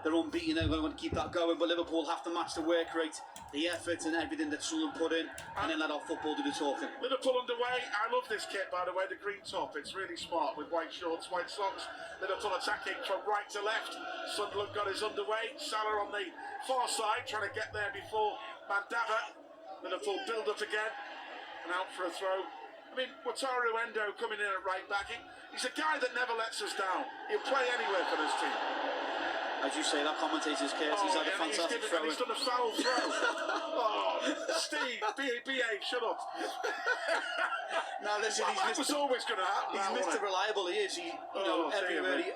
they're unbeaten. They're going to keep that going, but Liverpool have to match the work rate, the effort and everything that Sunderland put in, and then let our football do the talking. Liverpool underway. I love this kit, by the way, the green top. It's really smart with white shorts, white socks. Liverpool attacking from right to left. Sunderland got his underway. Salah on the far side, trying to get there before Mandava. Liverpool build up again and out for a throw. I mean, Wataru Endo coming in at right back. He's a guy that never lets us down. He'll play anywhere for this team. As you say, that commentator's curse. He's had a fantastic throw. He's done a foul throw. Steve, behave, shut up. Now listen, that was always going to happen. He's Mr. Reliable. He is.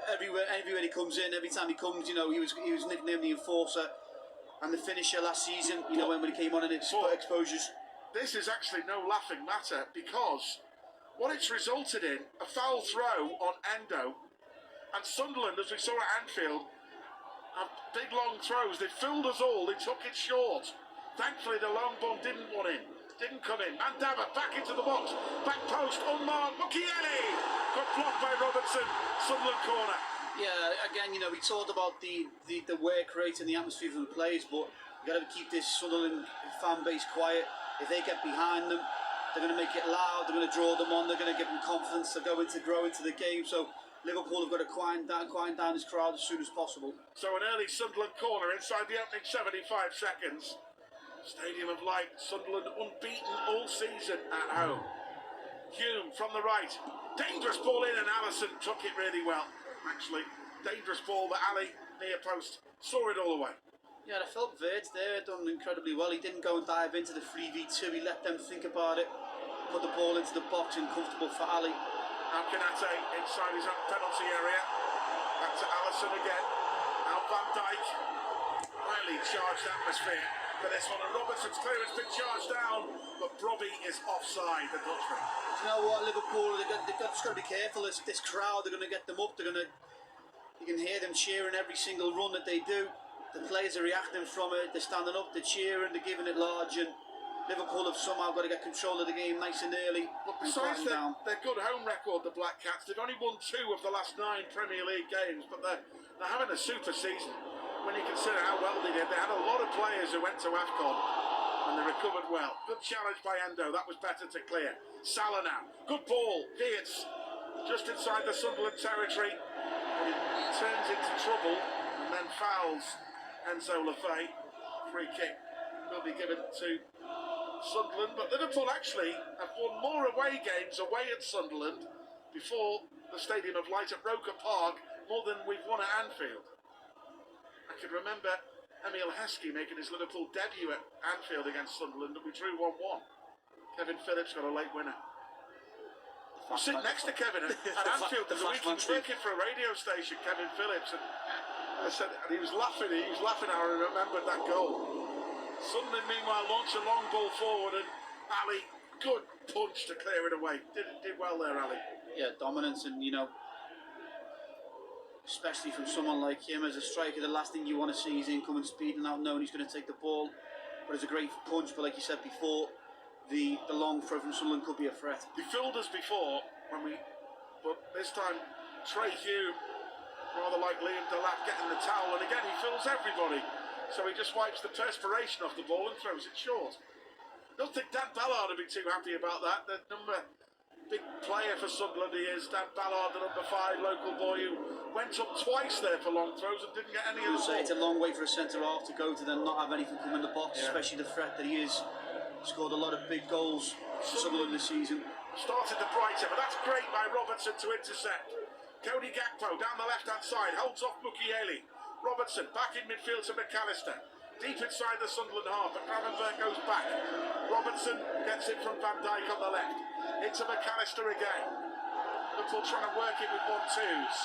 Everywhere he comes in, every time he comes, he was nicknamed the Enforcer and the finisher last season. When he came on in exposures. This is actually no laughing matter because what it's resulted in, a foul throw on Endo, and Sunderland, as we saw at Anfield, have big long throws. They filled us all, they took it short. Thankfully the long ball didn't come in. Mandava back into the box, back post, unmarked, Mukiele! Got blocked by Robertson, Sunderland corner. Yeah, again, we talked about the work rate and the atmosphere from the players, but you got to keep this Sunderland fan base quiet. If they get behind them, they're going to make it loud, they're going to draw them on, they're going to give them confidence to grow into the game. So Liverpool have got to quiet down this crowd as soon as possible. So an early Sunderland corner inside the opening 75 seconds. Stadium of Light, Sunderland unbeaten all season at home. Hume from the right. Dangerous ball in, and Alisson took it really well, actually. Dangerous ball, but Ali, near post, saw it all the way. Yeah, I felt Vert there done incredibly well. He didn't go and dive into the 3v2. He let them think about it, put the ball into the box and comfortable for Ali. Now Kanate inside his own penalty area. Back to Alisson again. Now Van Dijk. Highly charged atmosphere for this one. And Robertson's clearance been charged down, but Brobbey is offside, the Dutchman. Do you know what, Liverpool, they've just got to be careful. This crowd, they're going to get them up. You can hear them cheering every single run that they do. The players are reacting from it, they're standing up, they're cheering, they're giving it large, and Liverpool have somehow got to get control of the game nice and early. But besides their good home record, the Black Cats, they've only won 2 of the last 9 Premier League games, but they're having a super season. When you consider how well they did, they had a lot of players who went to AFCON, and they recovered well. Good challenge by Endo, that was better to clear. Salah now, good ball, Geertz, just inside the Sunderland territory, and he turns into trouble, and then fouls Enzo Lafay. Free kick will be given to Sunderland, but Liverpool actually have won more away games away at Sunderland before the Stadium of Light at Roker Park, more than we've won at Anfield. I can remember Emile Heskey making his Liverpool debut at Anfield against Sunderland, and we drew 1-1. Kevin Phillips got a late winner. I'm sitting next to Kevin at Anfield the week he was working for a radio station, Kevin Phillips, and I said, and he was laughing, I remembered that goal. Sunderland meanwhile launched a long ball forward, and Ali, good punch to clear it away. Did well there, Ali. Yeah, dominance, and especially from someone like him as a striker, the last thing you want to see is him coming speeding out knowing he's going to take the ball. But it's a great punch, but like you said before, the long throw from Sunderland could be a threat. He filled us before, but this time Trey Hume, rather like Liam Delap, getting the towel, and again he fills everybody. So he just wipes the perspiration off the ball and throws it short. Don't think Dan Ballard would be too happy about that. The big player for Sunderland he is, Dan Ballard, the number 5 local boy who went up twice there for long throws and didn't get any of the ball. It's a long way for a centre-half to go to then not have anything come in the box, especially the threat that he is. Scored a lot of big goals for Sunderland this season. Started the brighter, but that's great by Robertson to intercept. Cody Gakpo down the left-hand side, holds off Mukiele. Robertson back in midfield to McAllister. Deep inside the Sunderland half, but Gravenberg goes back. Robertson gets it from Van Dijk on the left. Into McAllister again. Liverpool trying to work it with 1-2s.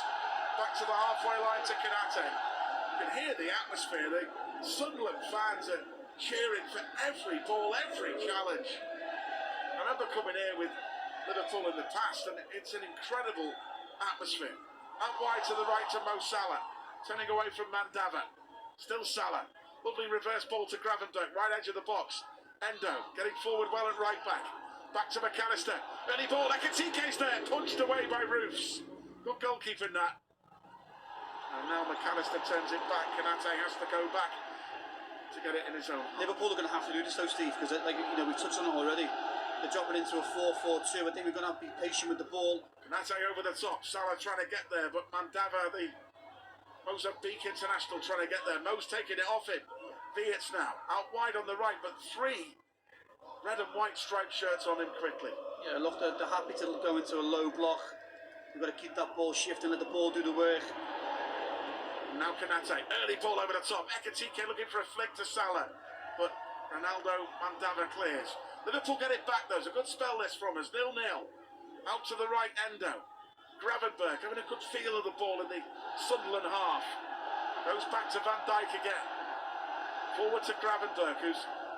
Back to the halfway line to Kanate. You can hear the atmosphere. The Sunderland fans are cheering for every ball, every challenge. I remember coming here with Liverpool in the past, and it's an incredible atmosphere. Out wide to the right to Mo Salah. Turning away from Mandava. Still Salah. Lovely reverse ball to Gravenberg, right edge of the box. Endo getting forward well at right back. Back to McAllister. Early ball. Ekatike's there. Punched away by Roofs. Good goalkeeping that. And now McAllister turns it back. Kanate has to go back to get it in his own. Liverpool are going to have to do this though, Steve, because we've touched on it already. They're dropping into a 4-4-2. I think we're going to have to be patient with the ball. Kanate over the top. Salah trying to get there, but Mandava, the Mozambique international, trying to get there. Mo's taking it off him. Viets now out wide on the right, but 3 red and white striped shirts on him quickly. Yeah, look, they're happy to go into a low block. We've got to keep that ball shifting, let the ball do the work. Now Kanate, early ball over the top. Ekitike looking for a flick to Salah, but Ronaldo Mandava clears. Liverpool get it back though. It's a good spell this from us. 0-0. Out to the right, Endo. Gravenberg having a good feel of the ball in the Sunderland half. Goes back to Van Dijk again. Forward to Gravenberg,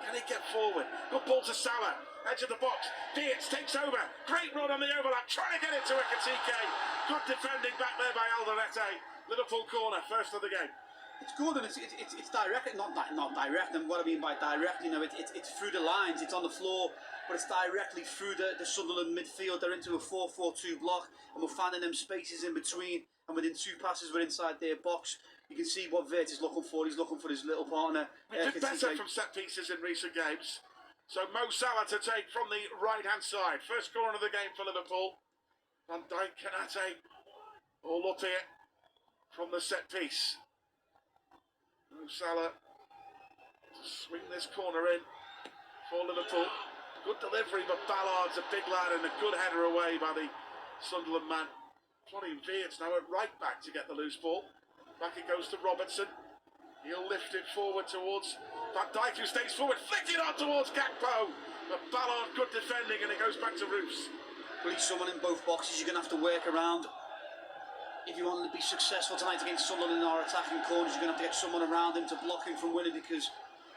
can he get forward? Good ball to Salah. Edge of the box. Dietz takes over. Great run on the overlap. Trying to get it to Ekitike. Good defending back there by Alderete. Liverpool corner, first of the game. It's good and it's direct, not direct. And what I mean by direct, it's through the lines, it's on the floor, but it's directly through the Sunderland midfield. They're into a 4-4-2 block, and we're finding them spaces in between. And within 2 passes, we're inside their box. You can see what Vert is looking for. He's looking for his little partner. They've been better from set pieces in recent games. So Mo Salah to take from the right-hand side. First corner of the game for Liverpool. Van Dijk, Kanate, all up here from the set piece. Mo Salah to swing this corner in for Liverpool. Good delivery, but Ballard's a big lad and a good header away by the Sunderland man. Florian Wirtz now at right back to get the loose ball. Back it goes to Robertson. He'll lift it forward towards Van Dijk, who stays forward, flicked it on towards Gakpo. But Ballard, good defending, and it goes back to Roos. Well, he's someone in both boxes you're going to have to work around. If you want to be successful tonight against Sunderland in our attacking corners, you're going to have to get someone around him to block him from winning, because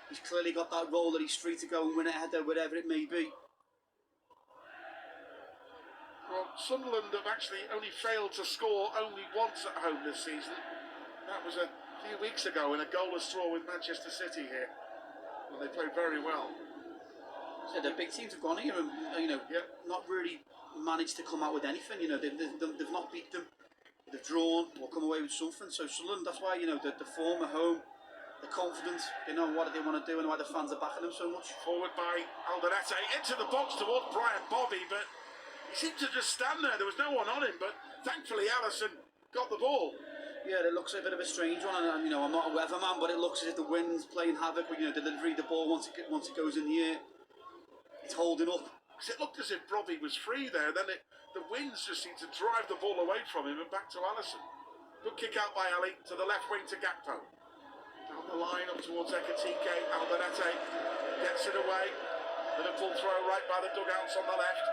he's clearly got that role that he's free to go and win it header, whatever it may be. Well, Sunderland have actually only failed to score only once at home this season. That was a few weeks ago in a goalless draw with Manchester City here, when they played very well. So the big teams have gone here and not really managed to come out with anything. They've not beat them. They've drawn or come away with something. So Sunderland, that's why the form at home, they're confident. They know what they want to do and why the fans are backing them so much. Forward by Alderete into the box towards Brian Bobby, but he seemed to just stand there. There was no one on him, but thankfully Allison got the ball. Yeah, it looks a bit of a strange one, and I'm not a weatherman, but it looks as if the wind's playing havoc with delivery of the ball once it goes in the air. It's holding up. It looked as if Bobby was free there, then the winds just seemed to drive the ball away from him and back to Allison. Good kick out by Ali to the left wing to Gakpo. Down the line up towards Ekitike. Alderete gets it away. Liverpool throw right by the dugouts on the left.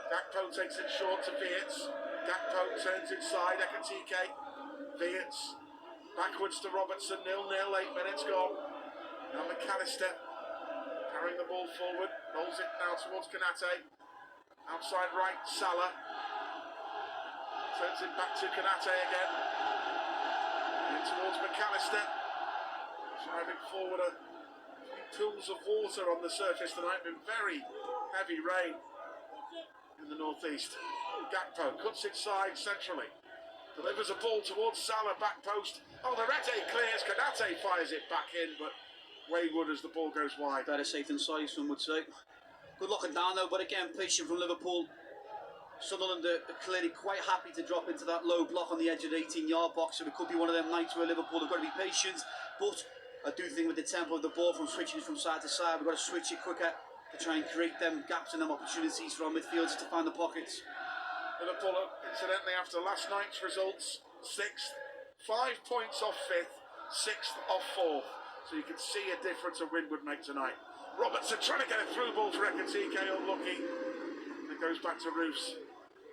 Gakpo takes it short to Wirtz. Gakpo turns inside. Ekitike. Wirtz backwards to Robertson. 0-0, 8 minutes gone. Now McAllister carrying the ball forward. Rolls it now towards Kanate. Outside right, Salah. Turns it back to Kanate again. In towards McAllister. Driving forward a few pools of water on the surface tonight. Been very heavy rain in the northeast. Gakpo cuts inside centrally. Delivers a ball towards Salah, back post. Alderete clears, Kanate fires it back in, but wayward as the ball goes wide. Better safe than sorry, some would say. Good looking down though, but again, patient from Liverpool. Sunderland are clearly quite happy to drop into that low block on the edge of the 18-yard box, so it could be one of them nights where Liverpool have got to be patient. But I do think with the tempo of the ball from switching from side to side, we've got to switch it quicker to try and create them gaps and them opportunities for our midfielders to find the pockets. Liverpool, incidentally, after last night's results, 6th, 5 points off 5th, 6th off 4th. So you can see a difference a win would make tonight. Robertson trying to get a through ball for Ekitike, unlucky. And it goes back to Roos.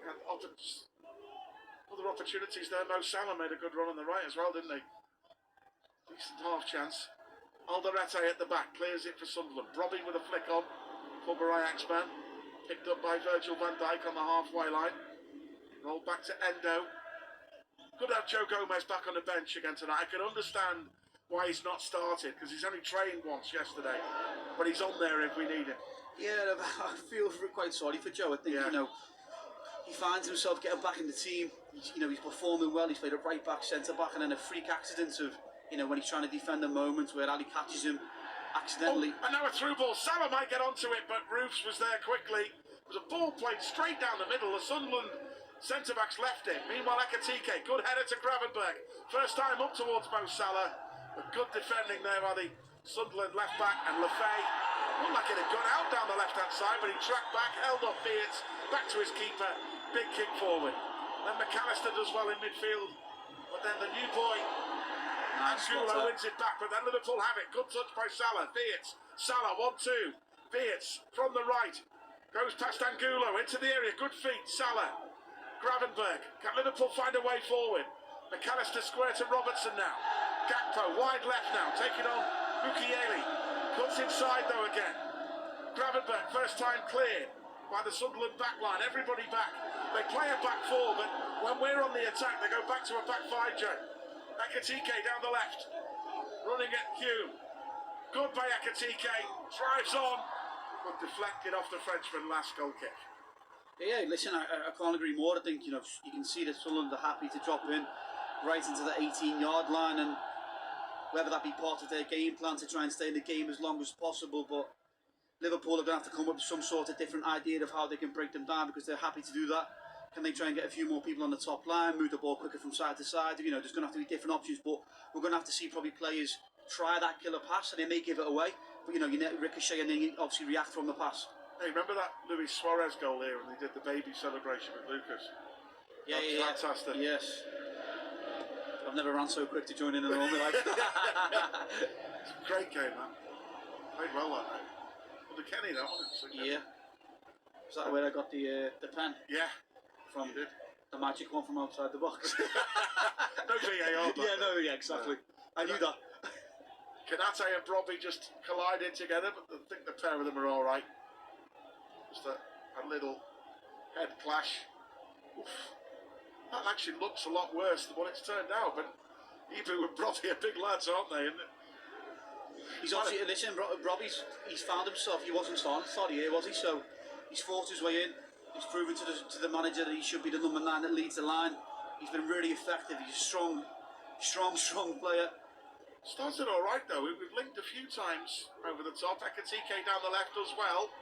And other opportunities there. Mo Salah made a good run on the right as well, didn't he? Decent half chance. Alderete at the back, clears it for Sunderland. Robbie with a flick on, former Ajax man. Picked up by Virgil van Dijk on the halfway line. Roll back to Endo. Good to have Joe Gomez back on the bench again tonight. I can understand why he's not started, because he's only trained once yesterday, but he's on there if we need him. Yeah, I feel quite sorry for Joe. I think he finds himself getting back in the team. He's performing well. He's played a right back, centre back, and then a freak accident of when he's trying to defend a moment where Ali catches him accidentally. And now a through ball. Salah might get onto it, but Roofs was there quickly. It was a ball played straight down the middle. The Sunderland centre-backs left it. Meanwhile, Ekitike, good header to Gravenberg. First time up towards Mo Salah. But good defending there by the Sunderland left-back. And Lefay looked like it had gone out down the left-hand side, but he tracked back, held off Beards, back to his keeper. Big kick forward. Then McAllister does well in midfield. But then the new boy, Angulo, wins it back. But then Liverpool have it. Good touch by Salah. Beards. Salah, 1-2. Beards from the right. Goes past Angulo into the area. Good feet. Salah. Gravenberg. Can Liverpool find a way forward? McAllister square to Robertson now. Gakpo wide left now. Taking on Mukiele. Cuts inside though again. Gravenberg first time cleared by the Sunderland back line. Everybody back. They play a back four, but when we're on the attack, they go back to a back five, Joe. Ekitike down the left. Running at Hume. Good by Ekitike. Drives on. But deflected off the Frenchman, last goal kick. Yeah, listen, I can't agree more. I think, you can see that Sunderland are happy to drop in right into the 18-yard line, and whether that be part of their game plan to try and stay in the game as long as possible, but Liverpool are going to have to come up with some sort of different idea of how they can break them down, because they're happy to do that. Can they try and get a few more people on the top line, move the ball quicker from side to side? There's going to have to be different options, but we're going to have to see probably players try that killer pass, and they may give it away. But you ricochet and then you obviously react from the pass. Hey, remember that Luis Suarez goal here when they did the baby celebration with Lucas? Yeah, Fantastic. Yes. I've never ran so quick to join in an army like that. It's a great game, man. Played well that night. Well, the Kenny, that one. Yeah. Is that where I got the pen? Yeah. From the magic one from outside the box. No VAR. Yeah, exactly. I knew that. Kanate and Brobby just collided together, but I think the pair of them are all right. Just a little head clash. Oof. That actually looks a lot worse than what it's turned out, but Ibu and Brobby are big lads, aren't they? And he's obviously, listen, he's found himself. He wasn't starting here, was he? So he's fought his way in. He's proven to the manager that he should be the number 9 that leads the line. He's been really effective. He's a strong player. Started all right though. We've linked a few times over the top. Ekitike down the left as well.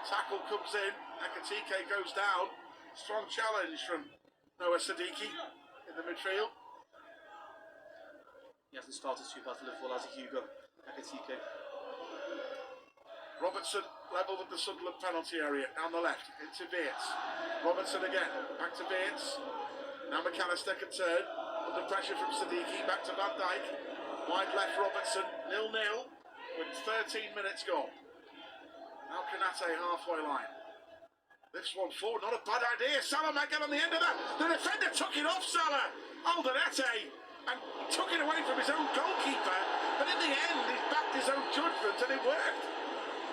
Tackle comes in. Ekitike goes down. Strong challenge from Noah Siddiqui in the midfield. He hasn't started too bad for Liverpool, has he, Hugo? Ekitike. Robertson level with the Sunderland penalty area down the left into Beards. Robertson again. Back to Beards. Now McAllister can turn. Under pressure from Siddiqui. Back to Van Dijk. Wide left Robertson, 0-0 with 13 minutes gone. Now Kanate halfway line. Lifts one forward, not a bad idea. Salah might get on the end of that. The defender took it off Salah. Alderete, and took it away from his own goalkeeper. But in the end, he backed his own judgment and it worked.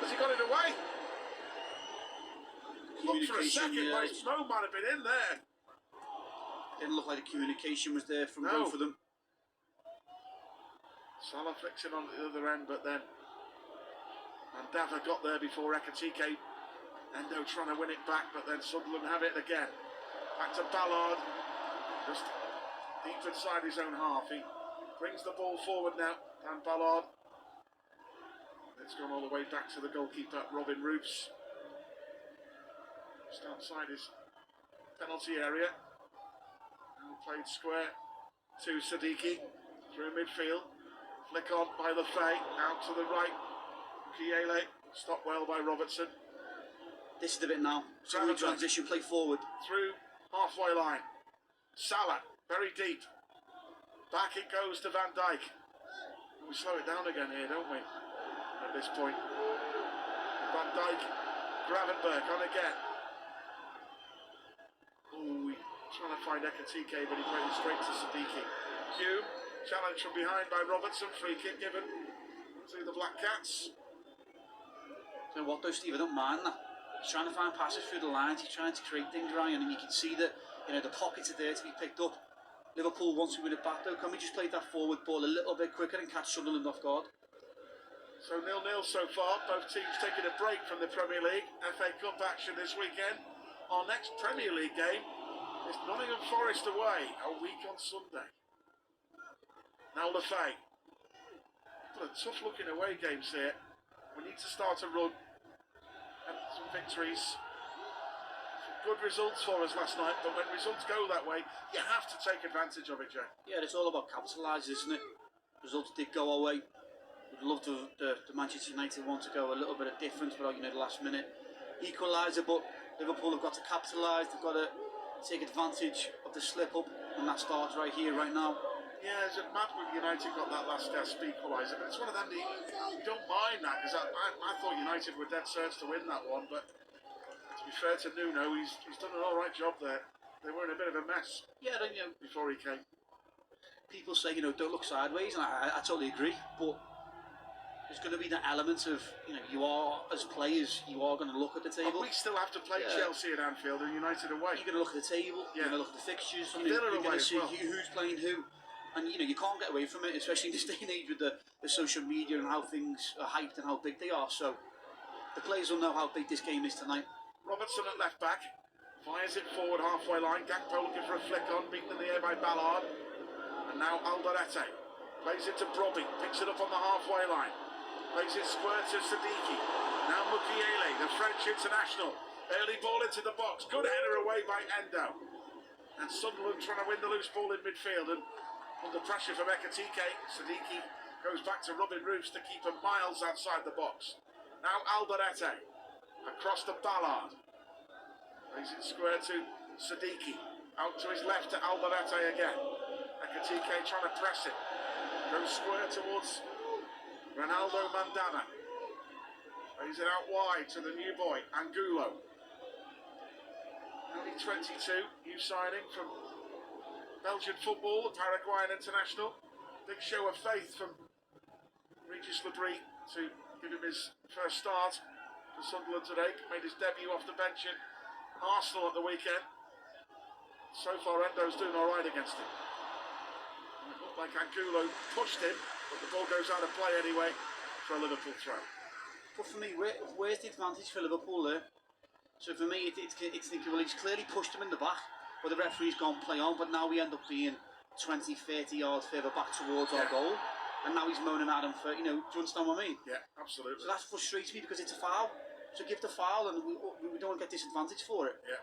Has he got it away? Looked for a second, but Mo might have been in there. Didn't look like the communication was there from both of them. Salah flicks it on the other end, but then Mandava got there before Ekitike. Endo trying to win it back, but then Sunderland have it again. Back to Ballard, just deep inside his own half. He brings the ball forward now, and Ballard. It's gone all the way back to the goalkeeper, Robin Roofs. Just outside his penalty area. Now played square to Siddiqui through midfield. Flick on by Lefay, out to the right. Kiele, stopped well by Robertson. This is the bit now. So transition, play forward. Through halfway line. Salah, very deep. Back it goes to Van Dijk. We slow it down again here, don't we? At this point. Van Dijk, Gravenberg on again. Ooh, trying to find Ekitike, but he played it straight to Siddiqui. Hume. Challenge from behind by Robertson, free kick given to the Black Cats. So what though, Steve, I don't mind that. He's trying to find passes through the lines, he's trying to create things, Ryan, and you can see that the pockets are there to be picked up. Liverpool wants to win it back though. Can we just play that forward ball a little bit quicker and catch Sunderland off guard? So 0-0 so far, both teams taking a break from the Premier League. FA Cup action this weekend our next Premier League game is Nottingham Forest away a week on Sunday. Now Lefay. Got a tough looking away games here. We need to start a run and some victories. Some good results for us last night, but when results go that way, you have to take advantage of it, Jay. Yeah, it's all about capitalising, isn't it? Results did go our way. We'd love to the Manchester United want to go a little bit of difference, but the last minute equaliser. But Liverpool have got to capitalise. They've got to take advantage of the slip up, and that starts right here, right now. Yeah, it's mad when United got that last equaliser, but it's one of them that you don't mind that, because I thought United were dead certain to win that one, but to be fair to Nuno, he's done an alright job there. They were in a bit of a mess before he came. People say, don't look sideways, and I totally agree, but there's going to be that element of, you are, as players, you are going to look at the table. But we still have to play Chelsea at Anfield and United away. You're going to look at the table, you're going to look at the fixtures, and you're going to see who's playing who. And you can't get away from it, especially in this day and age with the social media and how things are hyped and how big they are. So the players will know how big this game is tonight. Robertson at left back, fires it forward halfway line. Gakpo looking for a flick on, beaten in the air by Ballard. And now Alderete plays it to Brobby, picks it up on the halfway line. Plays it square to Siddiqui. Now Mukiele, the French international. Early ball into the box. Good header away by Endo. And Sunderland trying to win the loose ball in midfield. And under pressure from Ekatike, Siddiqui goes back to Robin Roofs to keep him miles outside the box. Now Alderete. Across to Ballard. Plays it square to Siddiqui. Out to his left to Alderete again. Ekatike trying to press it. Goes square towards Ronaldo Mandana. Plays it out wide to the new boy, Angulo. Only 22, new signing from Belgian football, the Paraguayan international. Big show of faith from Regis Labrie to give him his first start for Sunderland today. Made his debut off the bench in Arsenal at the weekend. So far, Endo's doing all right against him. And it looked like Angulo pushed him, but the ball goes out of play anyway for a Liverpool throw. But for me, where's the advantage for Liverpool there? So for me, it's thinking, well, he's clearly pushed him in the back, but the referee's gone play on, but now we end up being 20, 30 yards further back towards our goal, and now he's moaning at him for, do you understand what I mean? Yeah, absolutely. So that frustrates me because it's a foul. So give the foul, and we don't get disadvantage for it. Yeah.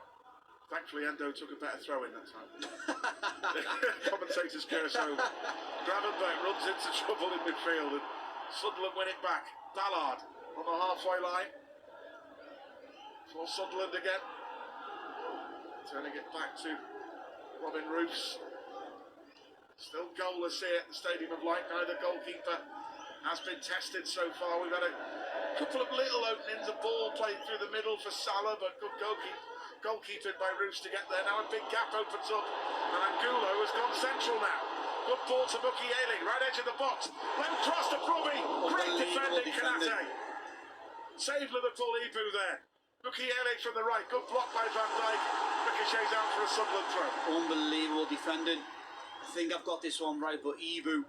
Thankfully, Endo took a better throw in that time. Commentators curse over. Gravenberg runs into trouble in midfield, and Sunderland win it back. Ballard on the halfway line. For Sunderland again. Turning it back to Robin Roofs. Still goalless here at the Stadium of Light. Neither goalkeeper has been tested so far. We've had a couple of little openings. A ball played through the middle for Salah, but good goalkeeping by Roofs to get there. Now a big gap opens up, and Angulo has gone central now. Good ball to Mukiele, right edge of the box. Let him cross to Brobby. Great defending, Kanate. Save Liverpool Ibu there. Mukiele from the right. Good block by Van Dijk. Ricochets out for a Sunderland throw. Unbelievable defending. I think I've got this one right, but Ibu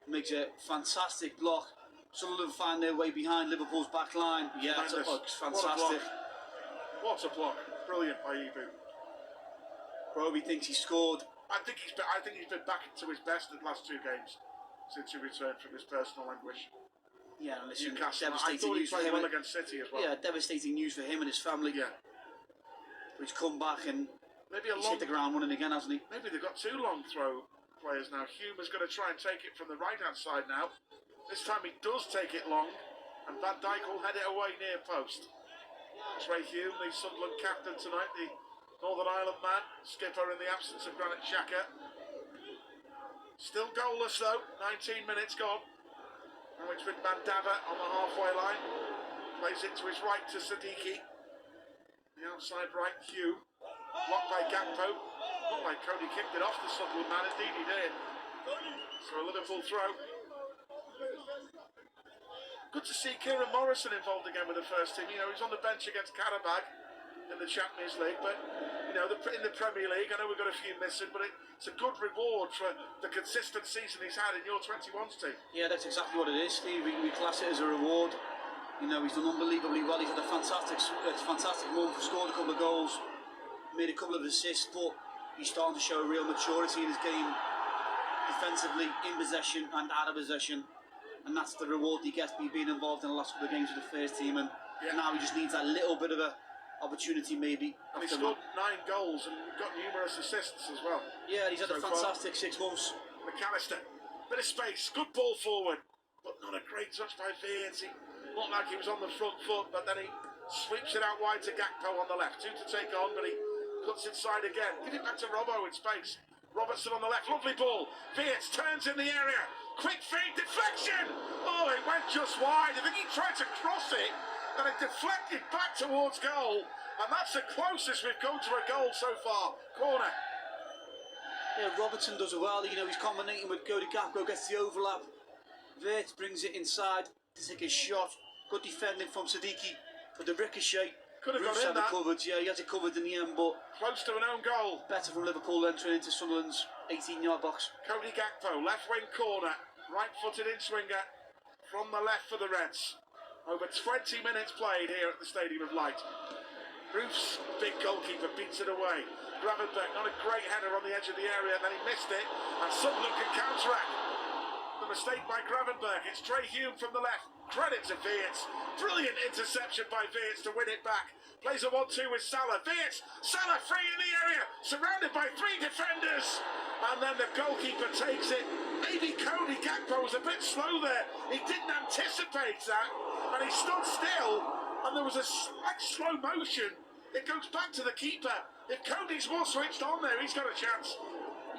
makes a fantastic block. Sunderland find their way behind Liverpool's back line. Yeah, that's fantastic. What a block. Brilliant by Ibu. Roby thinks he scored. I think he's been back to his best in the last two games since he returned from his personal anguish. Yeah, listen, Newcastle. I devastating thought he news for played him. well against City as well. Yeah, devastating news for him and his family. Yeah. He's come back and maybe he's hit the ground running again, hasn't he? Maybe they've got two long throw players now. Hume is going to try and take it from the right-hand side now. This time he does take it long, and Van Dijk will head it away near post. Trey Hume, the Sunderland captain tonight, the Northern Ireland man, skipper in the absence of Granit Xhaka. Still goalless though, 19 minutes gone. Now it's with Mandava on the halfway line. Plays it to his right to Siddiqui. The outside right, Hume. Blocked by Gakpo. Looked like Cody kicked it off the Sunderland man, indeed he did. So a Liverpool throw. Good to see Kieran Morrison involved again with the first team. He was on the bench against Karabag in the Champions League, but in the Premier League, I know we've got a few missing, but it's a good reward for the consistent season he's had in your 21s team. Yeah, that's exactly what it is, Steve. We class it as a reward. He's done unbelievably well. He's had a fantastic month, scored a couple of goals. made a couple of assists, but he's starting to show real maturity in his game, defensively, in possession and out of possession. And that's the reward he gets by being involved in the last couple of games with the first team. And now he just needs that little bit of a opportunity, maybe. And he scored 9 goals and got numerous assists as well. Yeah, he's had a fantastic 6 months. McAllister, bit of space, good ball forward, but not a great touch by Vians. He looked like he was on the front foot, but then he sweeps it out wide to Gakpo on the left. 2 to take on, but he cuts inside again. Give it back to Robbo in space. Robertson on the left, lovely ball. Vians turns in the area. Quick feed, deflection! Oh, it went just wide. I think he tried to cross it, and it deflected back towards goal. And that's the closest we've come to a goal so far. Corner. Yeah, Robertson does it well. You know, he's combinating with Cody Gakpo, gets the overlap. Vert brings it inside to take a shot. Good defending from Siddiqui, but the ricochet. Could have Bruce got in had it that. covered. Yeah, he had it covered in the end, but Close to an own goal. better from Liverpool entering into Sunderland's 18-yard box. Cody Gakpo, left wing corner, right-footed in swinger from the left for the Reds. Over 20 minutes played here at the Stadium of Light. Roof's big goalkeeper beats it away. Gravenberg, not a great header on the edge of the area, then he missed it, and Sunderland can counteract. The mistake by Gravenberg. It's Trey Hume from the left. Credit to Vians. Brilliant interception by Vians to win it back. Plays a 1-2 with Salah. Vians, Salah free in the area, surrounded by 3 defenders. And then the goalkeeper takes it. Maybe Cody Gakpo was a bit slow there. He didn't anticipate that, and he stood still, and there was a slight slow motion. It goes back to the keeper. If Cody's more switched on there, he's got a chance.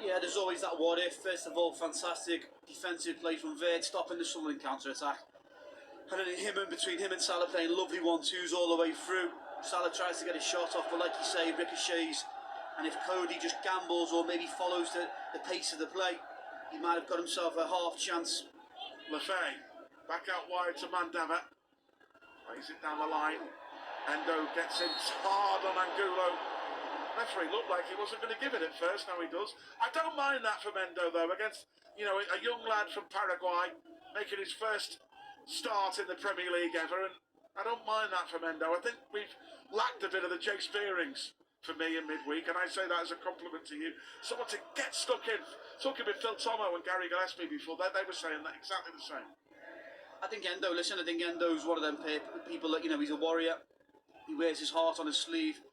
Yeah, there's always that what if. First of all, fantastic defensive play from Vert, stopping the Sunderland counter-attack. And then between him and Salah playing lovely 1-2s all the way through. Salah tries to get a shot off, but like you say, ricochets. And if Cody just gambles or maybe follows the pace of the play, he might have got himself a half chance. Lefay, back out wide to Mandava. Plays it down the line. Endo gets in hard on Angulo. Referee looked like he wasn't going to give it at first, now he does. I don't mind that from Endo though, against, you know, a young lad from Paraguay, making his first start in the Premier League ever, and I don't mind that from Endo. I think we've lacked a bit of the Jake Spearings for me in midweek, and I say that as a compliment to you. Someone to get stuck in. Talking with Phil Tomo and Gary Gillespie before, they were saying that exactly the same. I think Endo, listen, I think Endo's one of them people that, you know, he's a warrior. He wears his heart on his sleeve.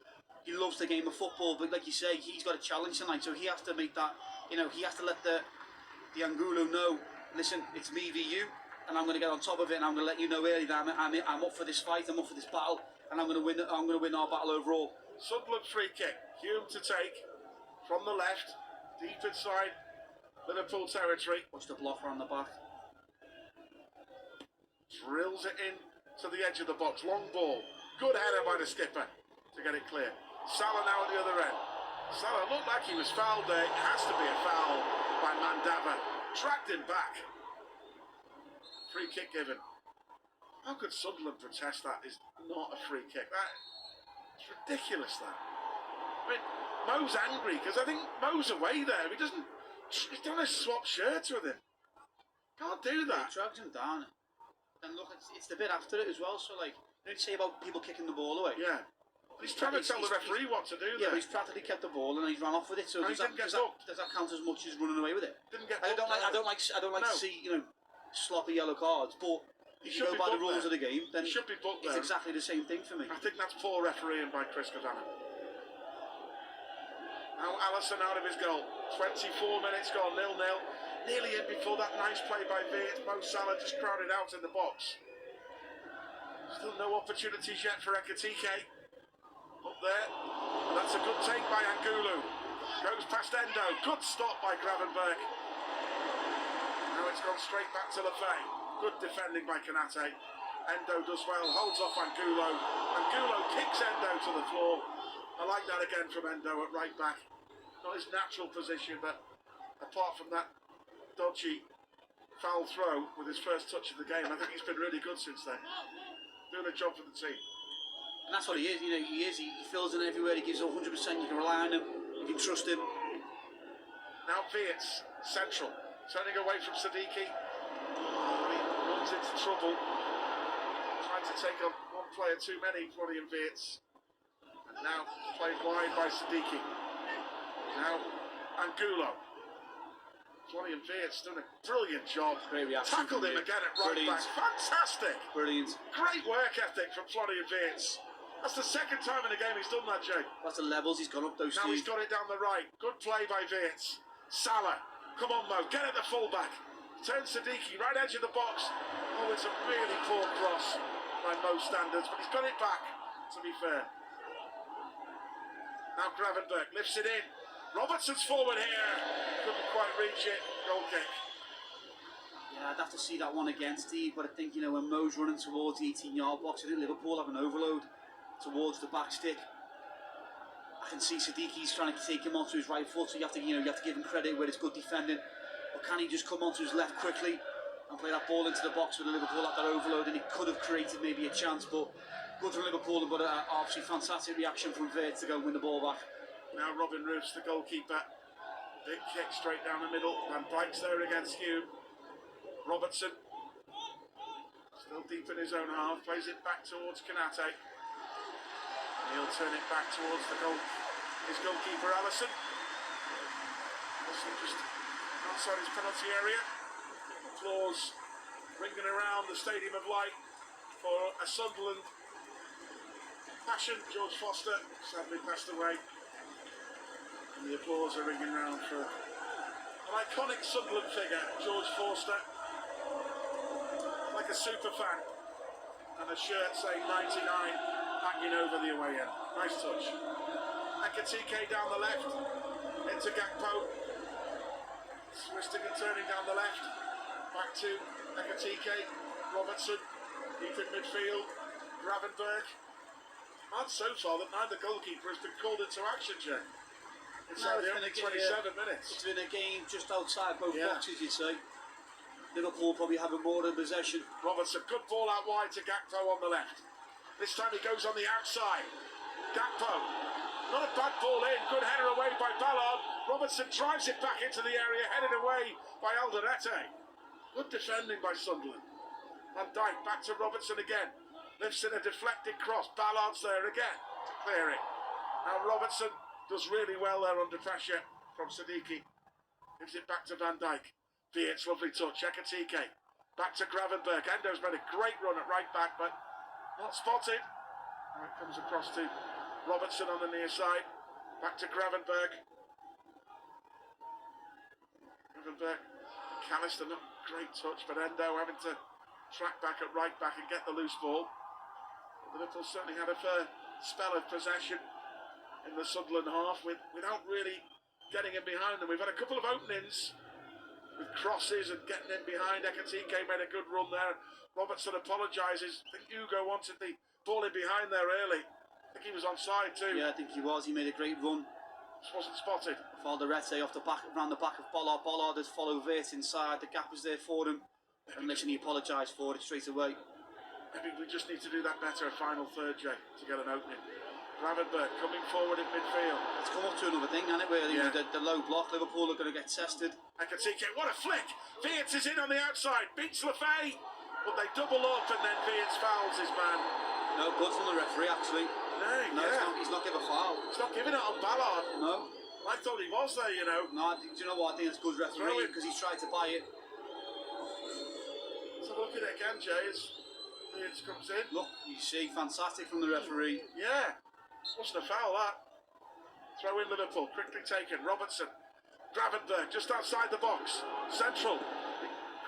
He loves the game of football, but like you say, he's got a challenge tonight, so he has to make that, you know, he has to let the Angulo know, listen, it's me v you, and I'm going to get on top of it, and I'm going to let you know early that I'm up for this fight, I'm up for this battle, and I'm going to win our battle overall. Sunderland free kick, Hume to take, from the left, deep inside Liverpool territory. Watch the blocker on the back. Drills it in to the edge of the box, long ball, good header by the skipper to get it clear. Salah now at the other end. Salah looked like he was fouled there. It has to be a foul by Mandava. Dragged him back. Free kick given. How could Sunderland protest that? Is not a free kick. It's ridiculous, that. I mean, Mo's angry because I think Mo's away there. He's done a swap shirts with him. Can't do that. He drags him down. And look, it's the bit after it as well, so like, you say about people kicking the ball away. Yeah. He's trying to tell the referee what to do there. Yeah, but he's practically kept the ball and he's run off with it. So does that count as much as running away with it? Didn't get. I don't like to see, you know, sloppy yellow cards. But if you go by the rules of the game, then should be booked it's there. exactly the same thing for me. I think that's poor refereeing by Chris Cavana. Now Allison out of his goal. 24 minutes gone, 0-0. Nearly in before that nice play by Vians. Mo Salah just crowded out in the box. Still no opportunities yet for Ekatike. Up there, and that's a good take by Angulo. Goes past Endo, good stop by Gravenberg. Now it's gone straight back to Lefay. Good defending by Kanate. Endo does well, holds off Angulo. Angulo kicks Endo to the floor. I like that again from Endo at right back. Not his natural position, but apart from that dodgy foul throw with his first touch of the game, I think he's been really good since then. Doing a job for the team. And that's what he is, you know, he fills in everywhere, he gives 100%, you can rely on him, you can trust him. Now Vians, central, turning away from Siddiqui. He runs into trouble. Trying to take on one player too many, Florian Vians. Now played wide by Siddiqui. Now Angulo. Florian Wirtz done a brilliant job. Great reaction. Tackled him again at right Brilliant. back. Fantastic. Brilliant. Great work ethic from Florian Wirtz. That's the second time in the game he's done that, Jay. That's the levels he's gone up those. Now he's got it down the right. Good play by Wirtz. Salah. Come on, Mo. Get at the fullback. Turn Siddiqui. Right edge of the box. Oh, it's a really poor cross by Mo standards, but he's got it back, to be fair. Now Gravenberg lifts it in. Robertson's forward here. Couldn't quite reach it. Goal kick. Yeah, I'd have to see that one again, Steve, but I think, when Mo's running towards the 18-yard box, I think Liverpool have an overload towards the back stick. I can see Siddiqui's trying to take him onto his right foot, so you have to give him credit where it's good defending. But can he just come onto his left quickly and play that ball into the box with Liverpool at that overload? And he could have created maybe a chance, but good from Liverpool, but obviously fantastic reaction from Wirtz to go and win the ball back. Now Robin Roofs, the goalkeeper. Big kick straight down the middle. Van Dijk's there against Hume. Robertson, still deep in his own half, plays it back towards Kanate. He'll turn it back towards his goalkeeper Alisson. Alisson just outside his penalty area. Applause ringing around the Stadium of Light for a Sunderland passion. George Foster sadly passed away. And the applause are ringing round for an iconic Sunderland figure, George Forster, like a super fan, and a shirt saying 99 hanging over the away end. Nice touch. Ekatike down the left, into Gakpo, twisting and turning down the left, back to Ekatike, Robertson, deep in midfield, Gravenberg. Mad so far that neither goalkeeper has been called into action, Jay. It's only 27 minutes. It's been a game just outside both boxes, you'd say. Liverpool probably having more in possession. Robertson, good ball out wide to Gakpo on the left. This time he goes on the outside. Gakpo, not a bad ball in. Good header away by Ballard. Robertson drives it back into the area, headed away by Alderete. Good defending by Sunderland. Van Dijk back to Robertson again. Lifts in a deflected cross. Ballard's there again to clear it. Now Robertson does really well there under pressure from Siddiqui. Gives it back to Van Dijk. Wirtz, lovely touch. Ekatike. Back to Gravenberg. Endo's made a great run at right back, but not spotted. Now it comes across to Robertson on the near side. Back to Gravenberg. Gravenberg. Callister, not great touch, but Endo having to track back at right back and get the loose ball. Liverpool certainly had a fair spell of possession in the Sunderland half without really getting in behind them. We've had a couple of openings with crosses and getting in behind. Ekatike made a good run there. Robertson apologises. I think Hugo wanted the ball in behind there early. I think he was onside too. Yeah, I think he was. He made a great run. Just wasn't spotted. Alderete off the back, around the back of Bollard. Bollard has followed Wirtz inside. The gap is there for him. And listen, he apologised for it straight away. Maybe we just need to do that better, a final third, Jay, to get an opening. Gravenberg coming forward in midfield. It's come up to another thing, hasn't it, where the low block, Liverpool are going to get tested. Ekatike, what a flick! Wirtz is in on the outside, beats Lefay, but they double up and then Wirtz fouls his man. No, good from the referee, actually. No, he's not giving a foul. He's not giving it on Ballard. No. I thought he was there, you know. No, do you know what? I think it's good referee because he's tried to buy it. So look at it again, Jay, as Wirtz comes in. Look, you see, fantastic from the referee. Yeah, wasn't a foul that. Throw in Liverpool, quickly taken. Robertson, Gravenberg, just outside the box. Central.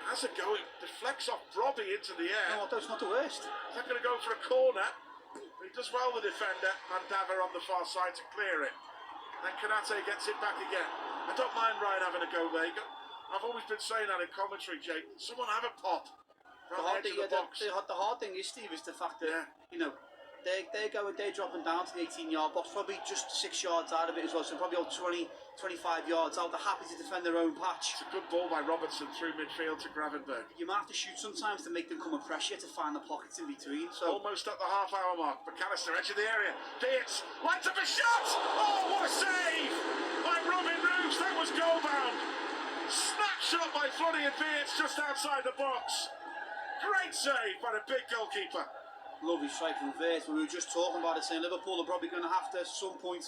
Has a go, it deflects off Robbie into the air. No, that's not the worst. He's not going to go for a corner. But he does well, the defender, Mandava on the far side to clear it. Then Kanate gets it back again. I don't mind Ryan having a go there. I've always been saying that in commentary, Jake. Someone have a pop. The hard thing is, Steve, is the fact that, they're dropping down to the 18-yard box, probably just 6 yards out of it as well, so probably all 20, 25 yards out. They're happy to defend their own patch. It's a good ball by Robertson through midfield to Gravenberg. You might have to shoot sometimes to make them come and pressure to find the pockets in between. So almost at the half-hour mark. McAllister, edge of the area. Wirtz, lights up a shot! Oh, what a save by Robin Roos. That was goal-bound. Snapshot by Florian Wirtz just outside the box. Great save by the big goalkeeper. Lovely strike from Vert. We were just talking about it, saying Liverpool are probably going to have to at some point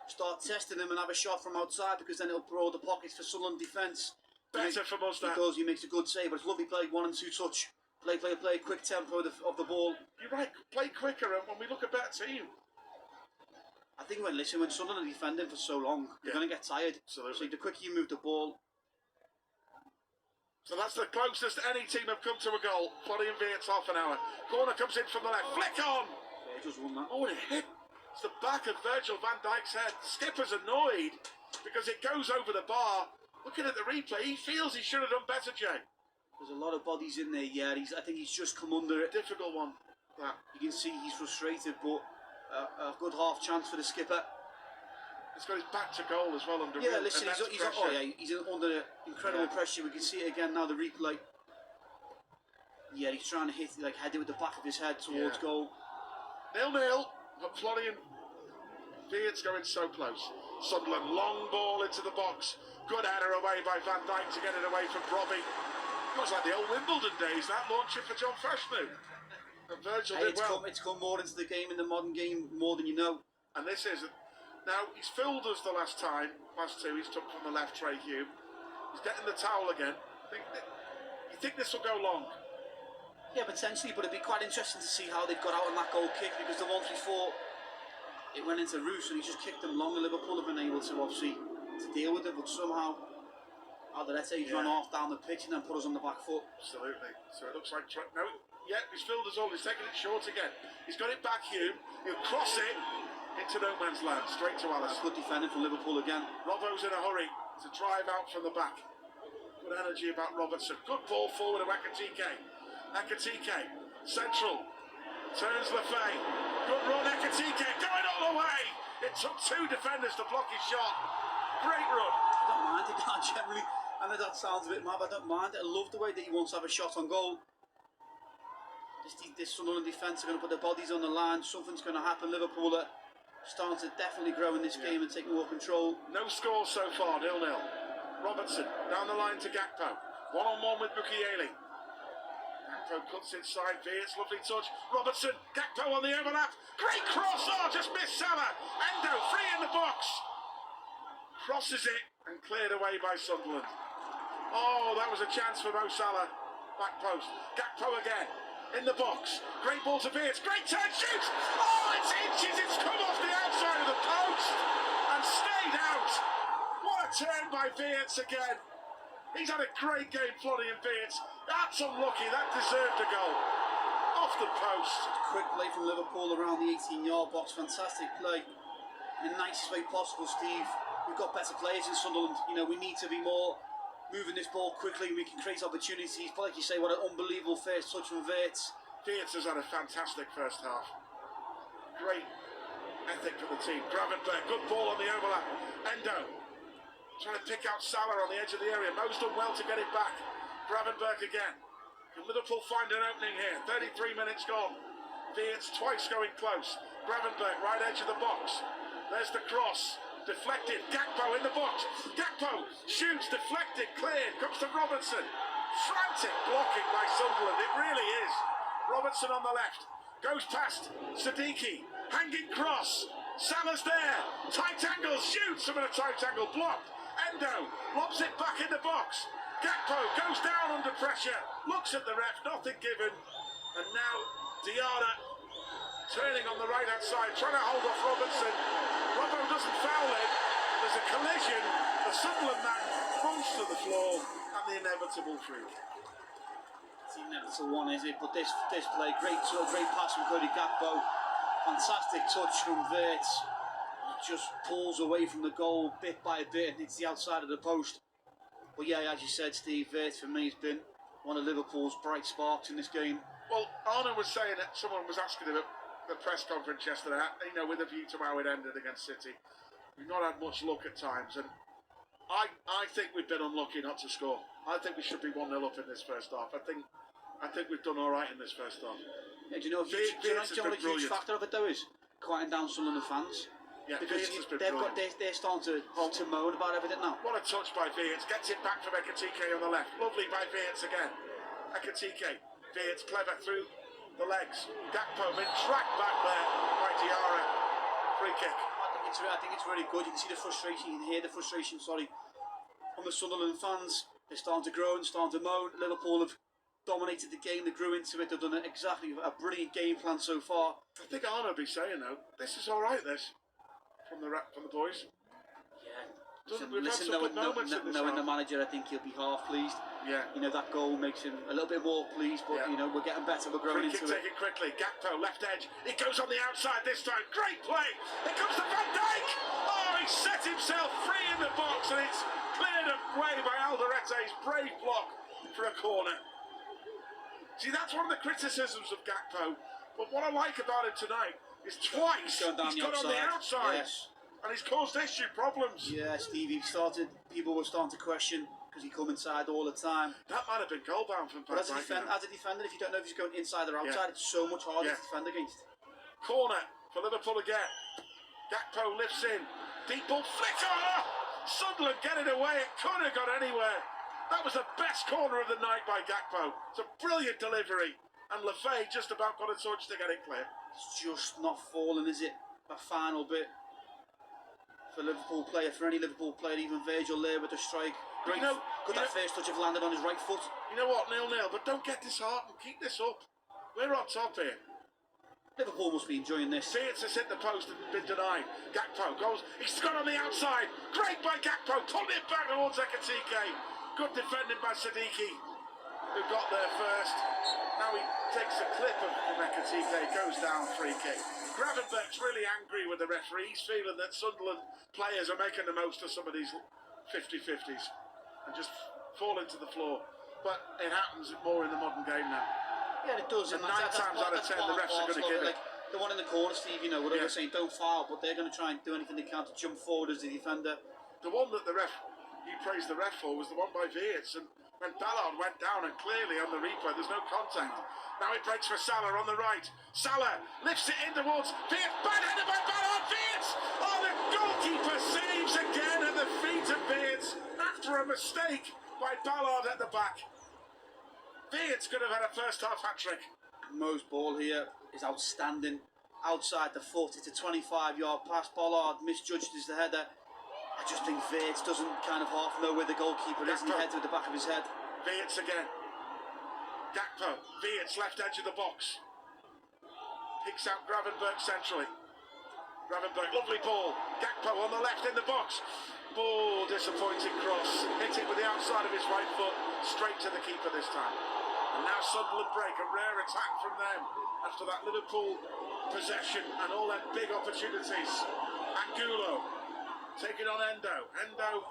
start testing him and have a shot from outside, because then it'll broad the pockets for Sunderland defence. Better from us, that. Because he makes a good save, but it's lovely play, 1 and 2 touch. Play, quick tempo of the ball. You're right, play quicker, and when we look a better team. I think when Sunderland are defending for so long, you're going to get tired. Absolutely. So the quicker you move the ball. So that's the closest any team have come to a goal. Florian Wirtz, half an hour. Corner comes in from the left. Flick on! Yeah, just won that. Oh, it hit. It's the back of Virgil van Dijk's head. Skipper's annoyed because it goes over the bar. Looking at the replay, he feels he should have done better, Jay. There's a lot of bodies in there, yeah. I think he's just come under it. Difficult one, that. You can see he's frustrated, but a good half chance for the skipper. He's got his back to goal as well under Yeah, listen, he's under incredible Yeah. pressure. We can see it again now, the replay. Yeah, he's trying to head it with the back of his head towards goal. 0-0, but Florian Wirtz going so close. Sunderland, long ball into the box. Good header away by Van Dijk to get it away from Robbie. It was like the old Wimbledon days, that launching for John Fashanu. And Virgil did well. It's come more into the game, in the modern game, more than you know. And this is now he's filled us the last two he's took from the left, Trey Hugh. He's getting the towel again. You think this will go long? Yeah, potentially, but it'd be quite interesting to see how they've got out on that goal kick, because the ones before it went into Roos and he just kicked them long, and Liverpool have been able to obviously to deal with it, but somehow Alderete run off down the pitch and then put us on the back foot. Absolutely. So it looks like he's filled us all. He's taking it short again. He's got it back, Hugh. He'll cross it into no man's land, straight to Alice. Good defending from Liverpool again. Robbo's in a hurry to drive out from the back. Good energy about Robertson. Good ball forward of Ekatike. Ekatike, central, turns Lefay. Good run, Ekatike, going all the way. It took 2 defenders to block his shot. Great run. I don't mind it, generally. I know that sounds a bit mad, but I don't mind it. I love the way that he wants to have a shot on goal. This Sunderland defence are going to put their bodies on the line. Something's going to happen. Liverpool are starting to definitely grow in this game and take more control. No score so far, 0-0. Robertson down the line to Gakpo. 1-on-1 with Mukiele. Gakpo cuts inside, Wirtz, lovely touch. Robertson, Gakpo on the overlap. Great cross, just missed Salah. Endo, free in the box. Crosses it and cleared away by Sunderland. Oh, that was a chance for Mo Salah. Back post. Gakpo again. In the box. Great ball to Wirtz. Great turn, shoots! Oh, it's inches! It's come off the outside of the post and stayed out. What a turn by Wirtz again. He's had a great game, Florian Wirtz. That's unlucky. That deserved a goal. Off the post. Quick play from Liverpool around the 18-yard box. Fantastic play. In the nicest way possible, Steve. We've got better players in Sunderland. You know, we need to be more moving this ball quickly. We can create opportunities. But like you say, what an unbelievable first touch from Wirtz. Wirtz has had a fantastic first half. Great ethic for the team. Gravenberg, good ball on the overlap. Endo trying to pick out Salah on the edge of the area. Mo's done well to get it back. Gravenberg again. Can Liverpool find an opening here? 33 minutes gone. Wirtz twice going close. Gravenberg, right edge of the box. There's the cross. Deflected. Gakpo in the box. Gakpo shoots, deflected, cleared. Comes to Robertson. Frantic blocking by Sunderland. It really is. Robertson on the left. Goes past Siddiqui. Hanging cross. Salah's there. Tight angle. Shoots from a tight angle. Blocked. Endo lobs it back in the box. Gakpo goes down under pressure. Looks at the ref. Nothing given. And now Diarra turning on the right hand side. Trying to hold off Robertson. Robbo doesn't foul him. There's a collision. The Sunderland man falls to the floor, and the inevitable free. It's the inevitable one, is it? But this play, great pass from Cody Gakpo. Fantastic touch from Wirtz. He just pulls away from the goal bit by bit and hits the outside of the post. But yeah, as you said, Steve, Wirtz for me has been one of Liverpool's bright sparks in this game. Well, Arnold was saying that someone was asking him at the press conference yesterday, you know, with a view to how it ended against City. We've not had much luck at times, and I think we've been unlucky not to score. I think we should be 1-0 up in this first half. I think we've done all right in this first half. Yeah, do you know what a huge factor of it though is? Quieting down Sunderland fans. Yeah, because they're starting to moan about everything now. What a touch by Wirtz. Gets it back from Ekatike on the left. Lovely by Wirtz again. Ekatike. Wirtz clever through the legs. Gakpo been tracked back there by Diarra. Free kick. I think it's really good. You can see the frustration, you can hear the frustration, sorry, from the Sunderland fans. They're starting to groan, starting to moan. Liverpool have dominated the game, they grew into it, they've done exactly a brilliant game plan so far. I think Arno will be saying though, this is alright, this, from the boys. Yeah. Listen, knowing the manager, I think he'll be half pleased. Yeah. You know, that goal makes him a little bit more pleased, but you know, we're getting better, we're growing into it. Take it quickly, Gakpo, left edge, he goes on the outside this time, great play, it comes to Van Dijk! Oh, he set himself free in the box and it's cleared away by Alderete's brave block for a corner. See, that's one of the criticisms of Gakpo, but what I like about him tonight is twice he's got on the outside. Yes. And he's caused issue problems. Yeah, Stevie people were starting to question because he come inside all the time. That might have been goal bound from But as a defender, if you don't know if he's going inside or outside, it's so much harder to defend against. Corner for Liverpool again. Gakpo lifts in. Deep ball flicker! Sunderland get it away. It could have got anywhere. That was the best corner of the night by Gakpo. It's a brilliant delivery. And Lefay just about got a touch to get it clear. It's just not falling, is it? That final bit. For Liverpool player, for any Liverpool player, even Virgil there with the strike. Great. That first touch have landed on his right foot. You know what, 0-0, but don't get disheartened. Keep this up. We're on top here. Liverpool must be enjoying this. Fiat's has hit the post and been denied. Gakpo goes, he's got on the outside. Great by Gakpo, pulling it back towards Ekatike. Good defending by Siddiqui, who got there first. Now he takes a clip of Ekatike, goes down, free kick. Gravenberch's really angry with the referee. He's feeling that Sunderland players are making the most of some of these 50-50s and just fall into the floor. But it happens more in the modern game now. Yeah, it does. And 9 times out of 10, the refs are going to give it. Like the one in the corner, Steve, you know, what they're saying, don't foul, but they're going to try and do anything they can to jump forward as the defender. The one that he praised the ref for was the one by Viets, and when Ballard went down, and clearly on the replay there's no contact. Now it breaks for Salah on the right. Salah lifts it in towards Viets. Bad header by Ballard. Viets! Oh, the goalkeeper saves again at the feet of Viets after a mistake by Ballard at the back. Viets could have had a first half hat-trick. Mo's ball here is outstanding. Outside the 40 to 25 yard pass. Ballard misjudged as the header. I just think Viets doesn't kind of half know where the goalkeeper is and he heads with the back of his head. Viets again. Gakpo, Viets left edge of the box. Picks out Gravenberch centrally. Gravenberch, lovely ball. Gakpo on the left in the box. Ball, disappointing cross. Hit it with the outside of his right foot. Straight to the keeper this time. And now Sunderland break, a rare attack from them after that Liverpool possession and all their big opportunities. Angulo taking on Endo. Endo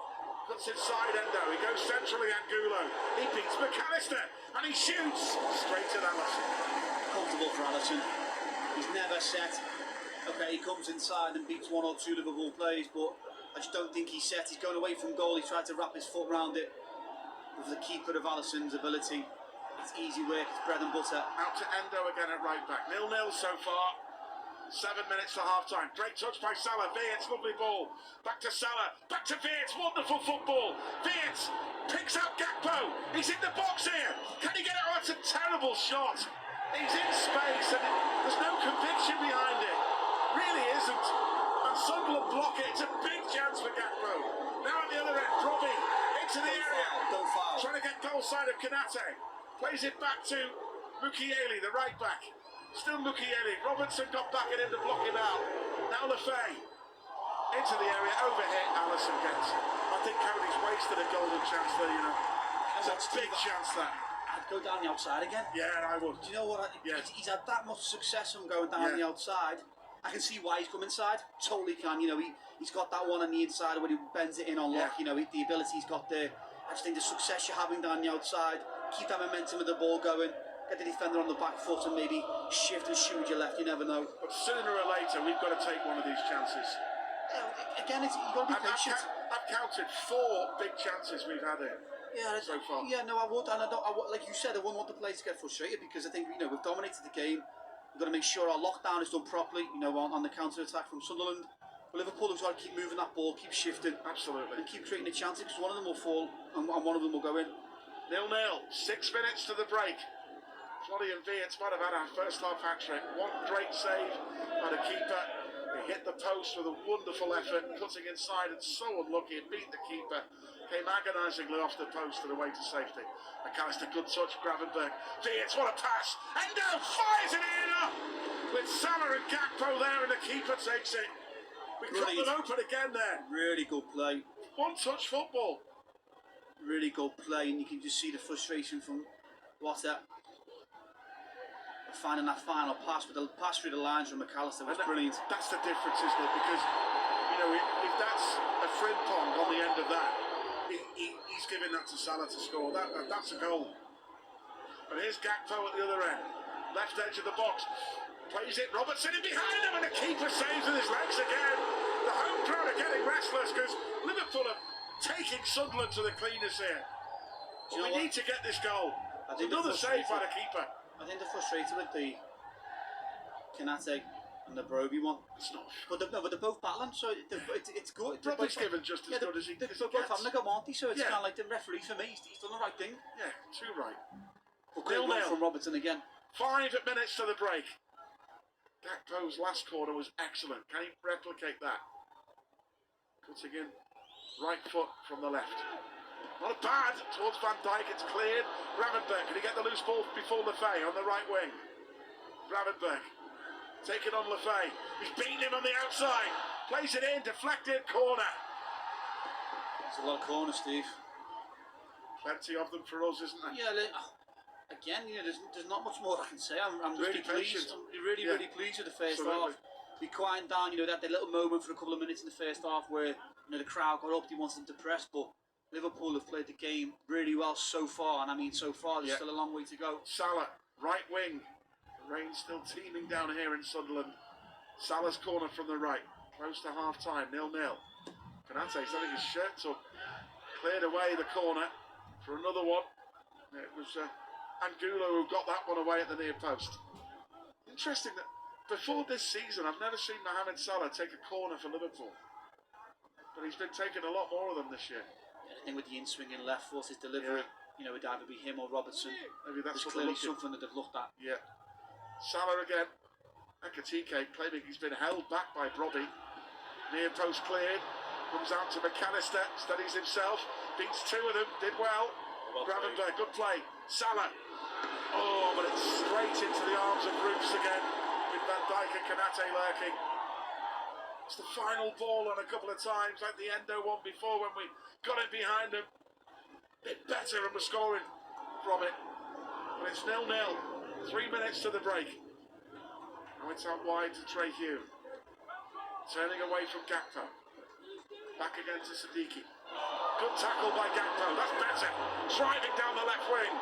cuts inside Endo. He goes centrally, Angulo. He beats McAllister and he shoots straight at Alisson. Comfortable for Alisson. He's never set. Okay, he comes inside and beats one or two Liverpool players, but I just don't think he's set. He's going away from goal. He tried to wrap his foot around it. With the keeper of Alisson's ability, it's easy work, it's bread and butter. Out to Endo again at right back. 0-0 so far. 7 minutes to half time. Great touch by Salah. Viets, lovely ball. Back to Salah. Back to Viets. Wonderful football. Viets picks out Gakpo. He's in the box here. Can he get it? Oh, it's a terrible shot. He's in space and there's no conviction behind it. Really isn't. And Sunderland block it. It's a big chance for Gakpo. Now at the other end, Robbie into the area. Don't foul. Trying to get goal side of Kanate. Plays it back to Mukiele, the right back. Still Mukiele. Robertson got back at him to block him out. Now Lefay. Into the area, overhit, Alisson gets. I think Cody's wasted a golden chance there, you know. It's a big chance there. I'd go down the outside again. Yeah, I would. Do you know what? He's had that much success from going down the outside. I can see why he's come inside. Totally can. You know, he's got that one on the inside where he bends it in on lock. You know, the ability he's got there. I just think the success you're having down the outside, keep that momentum of the ball going, get the defender on the back foot and maybe shift and shoot with your left, you never know. But sooner or later, we've got to take one of these chances. Again, you've got to be patient. I've counted 4 big chances we've had here. So far. Yeah, no, I would, and like you said, I wouldn't want the players to get frustrated because I think, you know, we've dominated the game. We've got to make sure our lockdown is done properly, you know, on the counter-attack from Sunderland. But Liverpool has got to keep moving that ball, keep shifting. Absolutely. And keep creating the chances because one of them will fall and one of them will go in. 0-0, 6 minutes to the break. Floddy and Viets might have had our first half hat-trick. One great save by the keeper. He hit the post with a wonderful effort, cutting inside and so unlucky. It beat the keeper. Came agonisingly off the post and away to safety. McAllister, good touch, Gravenberg. Viets, what a pass! Endo fires it in up! With Salah and Gakpo there and the keeper takes it. We cut them open again there. Really good play. One-touch football. Really good play, and you can just see the frustration from Water finding that final pass, but the pass through the lines from McAllister was brilliant. That's the difference, isn't it? Because, you know, if that's a Frimpong on the end of that, he's giving that to Salah to score. That's a goal. And here's Gakpo at the other end. Left edge of the box. Plays it, Robertson in behind him, and the keeper saves with his legs again. The home crowd are getting restless because Liverpool are taking Sunderland to the cleaners here. But we need to get this goal. Another save by the keeper. I think they're frustrated with the Kanate and the Broby one. It's not. But they're both battling, so it's good. Broby's given just as good as he gets. They're both having a go, aren't they? So it's kind of like the referee for me. He's done the right thing. Yeah, too right. But great goal from Robertson again. 5 minutes to the break. Gakpo's last corner was excellent. Can he replicate that? Cutting in, right foot from the left. Not a bad towards Van Dijk. It's cleared. Gravenberg, can he get the loose ball before Lefay on the right wing? Gravenberg taking on Lefay. He's beaten him on the outside. Plays it in, deflected, corner. There's a lot of corners, Steve. Plenty of them for us, isn't there? Yeah. Again, you know, there's not much more I can say. I'm Really really pleased. patient. I'm really pleased with the first half. We quieted down, you know, that little moment for a couple of minutes in the first half where, you know, the crowd got up, they wanted to press, but Liverpool have played the game really well so far, and I mean so far, there's still a long way to go. Salah, right wing. The rain's still teeming down here in Sunderland. Salah's corner from the right, close to half time, 0-0. Kanate's having his shirt tucked, cleared away the corner for another one. It was Angulo who got that one away at the near post. Interesting that before this season, I've never seen Mohamed Salah take a corner for Liverpool, but he's been taking a lot more of them this year. I think with the in-swinging left foot, his delivery, you know, it would either be him or Robertson. Maybe that's clearly something that they've looked at. Yeah. Salah again. Ekatike claiming he's been held back by Brobby. Near post cleared. Comes out to McAllister. Steadies himself. Beats 2 of them. Did well. Gravenberg, good play. Salah. Oh, but it's straight into the arms of Roofs again. With Van Dijk and Kanate lurking. It's the final ball on a couple of times, like the Endo one before when we got it behind them. Bit better and we're scoring from it. But it's 0-0. 3 minutes to the break. Now it's out wide to Trey Hugh. Turning away from Gakpo. Back again to Siddiqui. Good tackle by Gakpo. That's better. Driving down the left wing.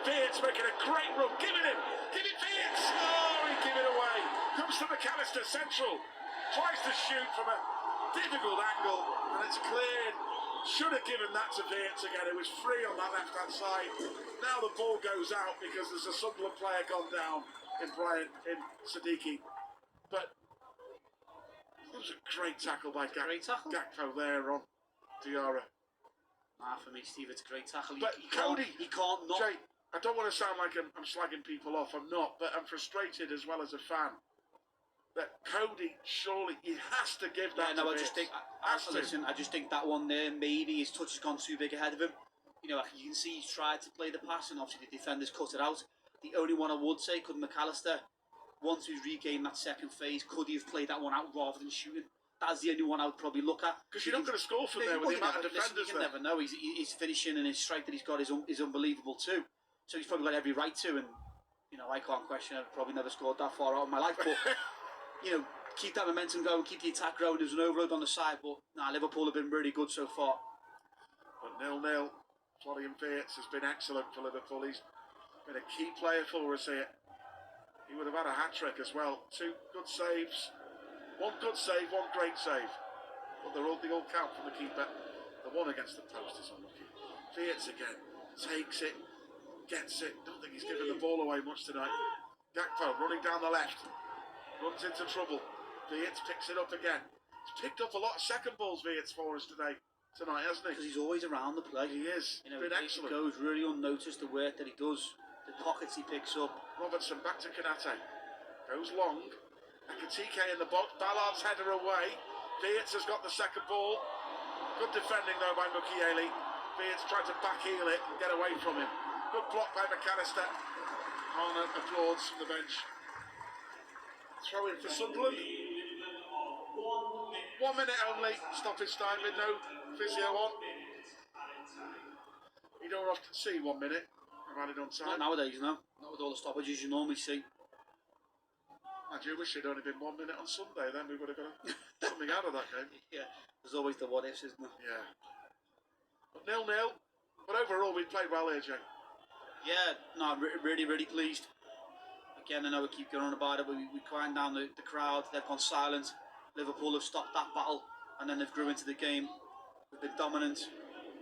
Viets making a great run. Give it him. Give it Viets. Oh, he gave it away. Comes to McAllister central. Tries to shoot from a difficult angle, and it's cleared. Should have given that to Viets again. It was free on that left-hand side. Now the ball goes out because there's a Sunderland player gone down in Siddiqui. But it was a great tackle by Gakpo there on Diarra. For me, Steve, it's a great tackle. But Cody, he can't not. Jay, I don't want to sound like I'm slagging people off. I'm not, but I'm frustrated as well as a fan. That Cody, surely he has to give that. Yeah, no, to I just think. Listen, I just think that one there, maybe his touch has gone too big ahead of him. You know, you can see he's tried to play the pass, and obviously the defenders cut it out. The only one I would say, could McAllister, once he's regained that second phase, could he have played that one out rather than shooting? That's the only one I would probably look at. Because you're not going to score from there with the amount of defenders there. You never know. His finishing and his strike that he's got is unbelievable too. So he's probably got every right to, and you know, I can't question it. I've probably never scored that far out in my life, but you know, keep that momentum going, keep the attack growing. There's an overload on the side, but Liverpool have been really good so far. But 0-0. Florian Wirtz has been excellent for Liverpool. He's been a key player for us here. He would have had a hat-trick as well. 2 good saves. 1 good save, 1 great save. But they all count from the keeper. The one against the post is unlucky. Wirtz again. Takes it. Gets it. Don't think he's given the ball away much tonight. Gakpo running down the left. Runs into trouble. Wirtz picks it up again. He's picked up a lot of second balls, Wirtz, for us tonight, hasn't he? Because he's always around the play. He is. You know, been excellent. He goes really unnoticed, the work that he does, the pockets he picks up. Robertson back to Kanate. Goes long. Ekitike in the box. Ballard's header away. Viets has got the second ball. Good defending though by Mukiele. Viets tried to back heel it and get away from him. Good block by McAllister. Arnold applauds from the bench. Throw in for Sunderland. 1 minute only. Stoppage time with no physio on. You don't often see 1 minute. I've had it on time. Not nowadays, no. Not with all the stoppages you normally see. I do wish it'd only been 1 minute on Sunday, then we would have got something out of that game. Yeah, there's always the what ifs, isn't there? Yeah. But 0-0. But overall, we played well here, Jay. Yeah, no, I'm really, really pleased. Again, I know we keep going on about it, but we quiet down the crowd. They've gone silent. Liverpool have stopped that battle, and then they've grew into the game. We've been dominant.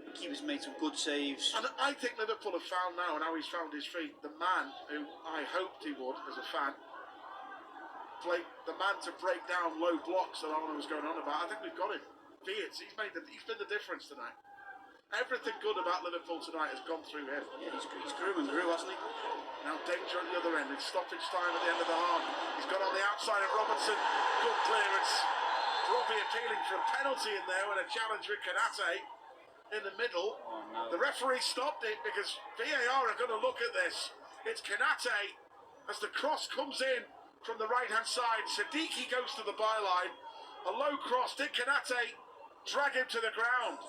The keeper's made some good saves. And I think Liverpool have found now, and how he's found his feet, the man who I hoped he would, as a fan, play the man to break down low blocks that Arnold was going on about. I think we've got him. Viets, he's been the difference tonight. Everything good about Liverpool tonight has gone through him. Yeah, he's grew and grew, hasn't he? Now danger at the other end. It's stoppage time at the end of the half. He's got on the outside of Robertson. Good clearance. Robbie appealing for a penalty in there when a challenge with Kanate in the middle. Oh, no. The referee stopped it because VAR are going to look at this. It's Kanate as the cross comes in from the right-hand side. Siddiqui goes to the byline. A low cross. Did Kanate drag him to the ground?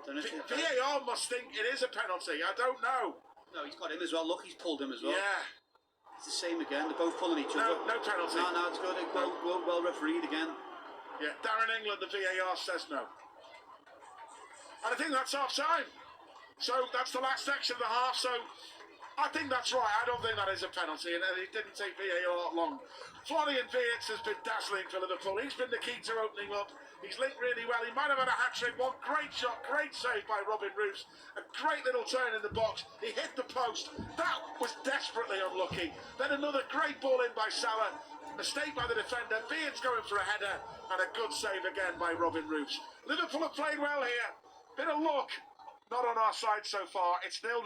VAR must think it is a penalty. I don't know. No, he's got him as well. Look, he's pulled him as well. Yeah. It's the same again. They're both pulling each other. No penalty. No, it's good. Well refereed again. Yeah, Darren England, the VAR says no. And I think that's half time. So that's the last section of the half. So I think that's right. I don't think that is a penalty. And it didn't take VAR long. Florian Viets has been dazzling for Liverpool. He's been the key to opening up. He's linked really well. He might have had a hat-trick. One great shot, great save by Robin Roos. A great little turn in the box. He hit the post. That was desperately unlucky. Then another great ball in by Salah. Mistake by the defender. Beard's going for a header. And a good save again by Robin Roos. Liverpool have played well here. Bit of luck. Not on our side so far. It's 0-0.